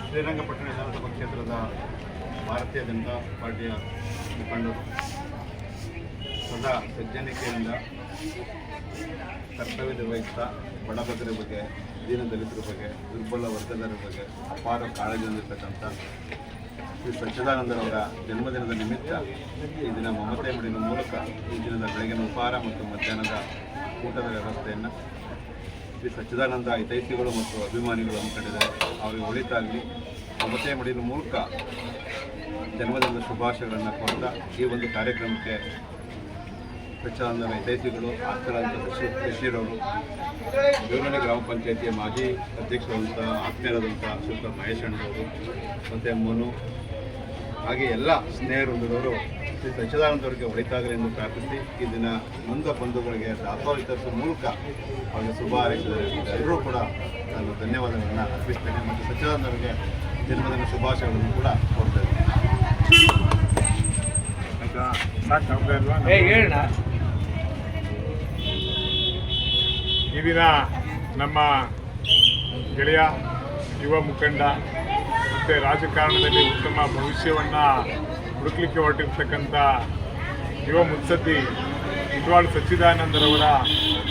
ಶ್ರೀರಂಗಪಟ್ಟಣ ವಿಧಾನಸಭಾ ಕ್ಷೇತ್ರದ ಭಾರತೀಯ ಜನತಾ ಪಾರ್ಟಿಯ ಮುಖಂಡರು ಸದಾ ಸಜ್ಜನಿಕೆಯಿಂದ ಕರ್ತವ್ಯ ನಿರ್ವಹಿಸ್ತಾ ಬಡಬಗರ ಬಗ್ಗೆ, ದೀನದಲಿತರ ಬಗ್ಗೆ, ದುರ್ಬಲ ವರ್ಗದವರ ಬಗ್ಗೆ ಅಪಾರ ಕಾಳಜಿ ಹೊಂದಿರತಕ್ಕಂಥ ಶ್ರೀ ಸಚ್ಚಿದಾನಂದರವರ ಜನ್ಮದಿನದ ನಿಮಿತ್ತ ಈ ದಿನ ಮಮತೆ ಮಡಿನ ಮೂಲಕ ಈ ದಿನದ ಬೆಳಗಿನ ಉಪಹಾರ ಮತ್ತು ಮಧ್ಯಾಹ್ನದ ಊಟದ ವ್ಯವಸ್ಥೆಯನ್ನು ಶ್ರೀ ಸಚ್ಚಿದಾನಂದ ಹಿತೈಷಿಗಳು ಮತ್ತು ಅಭಿಮಾನಿಗಳು ಹಮ್ಮಿಕೊಂಡಿದ್ದಾರೆ. ಅವರಿಗೆ ಒಳಿತಾಗಲಿ. ಮಮತೆ ಮಡಿನ ಮೂಲಕ ಜನ್ಮದಿನದ ಶುಭಾಶಯಗಳನ್ನು ಕೊಡ್ತಾ ಈ ಒಂದು ಕಾರ್ಯಕ್ರಮಕ್ಕೆ ಸಚ್ಚಿದಾನಂದ ಹಿತೈಷಿಗಳು, ಆಪ್ತರಾದಂಥ ಶಶಿರವರು, ದೇವನಹಳ್ಳಿ ಗ್ರಾಮ ಪಂಚಾಯಿತಿಯ ಮಾಜಿ ಅಧ್ಯಕ್ಷರಾದಂಥ ಆತ್ಮೀಯರಾದಂಥ ಶ್ರೀಯುತ ಮಹೇಶ್ ಅಣ್ಣವರು ಮತ್ತು ಮನು, ಹಾಗೆ ಎಲ್ಲ ಸ್ನೇಹವೃಂದದವರು ಶ್ರೀ ಸಚ್ಚಿದಾನಂದವರಿಗೆ ಒಳಿತಾಗಲಿ ಎಂದು ಪ್ರಾರ್ಥಿಸಿ ಈ ದಿನ ನೊಂದ ಬಂಧುಗಳಿಗೆ ದಾಸೋಹ ವಿತರಿಸುವ ಮೂಲಕ ಅವರಿಗೆ ಶುಭ ಹಾರೈಸಿದರೆ ಎಲ್ಲರೂ ಕೂಡ ನಾನು ಧನ್ಯವಾದಗಳನ್ನು ಅರ್ಪಿಸ್ತೇನೆ ಮತ್ತು ಸಚ್ಚಿದಾನಂದವರಿಗೆ ಜನ್ಮದಿನ ಶುಭಾಶಯಗಳನ್ನು ಕೂಡ ಕೊಡ್ತೇನೆ. ಈ ದಿನ ನಮ್ಮ ಗೆಳೆಯ ಯುವ ಮುಖಂಡ ಮತ್ತು ರಾಜಕಾರಣದಲ್ಲಿ ಉತ್ತಮ ಭವಿಷ್ಯವನ್ನು ಹುಡುಕಲಿಕ್ಕೆ ಹೊರಟಿರ್ತಕ್ಕಂಥ ಯುವ ಮುತ್ಸದ್ದಿ ಇಟ್ವಾಳ ಸಚ್ಚಿದಾನಂದರವರ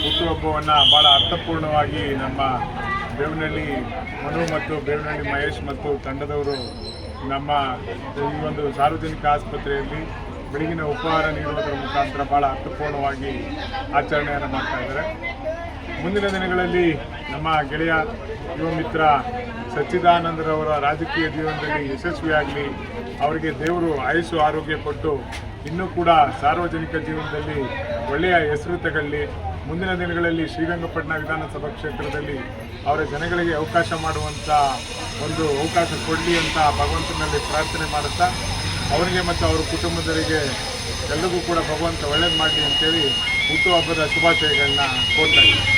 ಹುಟ್ಟುಹಬ್ಬವನ್ನು ಭಾಳ ಅರ್ಥಪೂರ್ಣವಾಗಿ ನಮ್ಮ ಬೇವನಹಳ್ಳಿ ಮನು ಮತ್ತು ಬೇವನಹಳ್ಳಿ ಮಹೇಶ್ ಮತ್ತು ತಂಡದವರು ನಮ್ಮ ಈ ಒಂದು ಸಾರ್ವಜನಿಕ ಆಸ್ಪತ್ರೆಯಲ್ಲಿ ಬೆಳಗಿನ ಉಪಹಾರ ನೀಡುವುದರ ಮುಖಾಂತರ ಭಾಳ ಅರ್ಥಪೂರ್ಣವಾಗಿ ಆಚರಣೆಯನ್ನು ಮಾಡ್ತಾಯಿದ್ದಾರೆ. ಮುಂದಿನ ದಿನಗಳಲ್ಲಿ ನಮ್ಮ ಗೆಳೆಯ ಯುವ ಮಿತ್ರ ಸಚ್ಚಿದಾನಂದರವರ ರಾಜಕೀಯ ಜೀವನದಲ್ಲಿ ಯಶಸ್ವಿಯಾಗಲಿ, ಅವರಿಗೆ ದೇವರು ಆಯುಷು ಆರೋಗ್ಯ ಕೊಟ್ಟು ಇನ್ನೂ ಕೂಡ ಸಾರ್ವಜನಿಕ ಜೀವನದಲ್ಲಿ ಒಳ್ಳೆಯ ಹೆಸರು ತಗೊಳ್ಳಿ. ಮುಂದಿನ ದಿನಗಳಲ್ಲಿ ಶ್ರೀರಂಗಪಟ್ಟಣ ವಿಧಾನಸಭಾ ಕ್ಷೇತ್ರದಲ್ಲಿ ಅವರ ಜನಗಳಿಗೆ ಅವಕಾಶ ಮಾಡುವಂಥ ಒಂದು ಅವಕಾಶ ಕೊಡಲಿ ಅಂತ ಭಗವಂತನಲ್ಲಿ ಪ್ರಾರ್ಥನೆ ಮಾಡುತ್ತಾ ಅವರಿಗೆ ಮತ್ತು ಅವರ ಕುಟುಂಬದವರಿಗೆ ಎಲ್ಲರಿಗೂ ಕೂಡ ಭಗವಂತ ಒಳ್ಳೇದು ಮಾಡಲಿ ಅಂತೇಳಿ ಹುಟ್ಟುಹಬ್ಬದ ಶುಭಾಶಯಗಳನ್ನ ಕೋರ್ತಾ ಇದ್ದೀನಿ.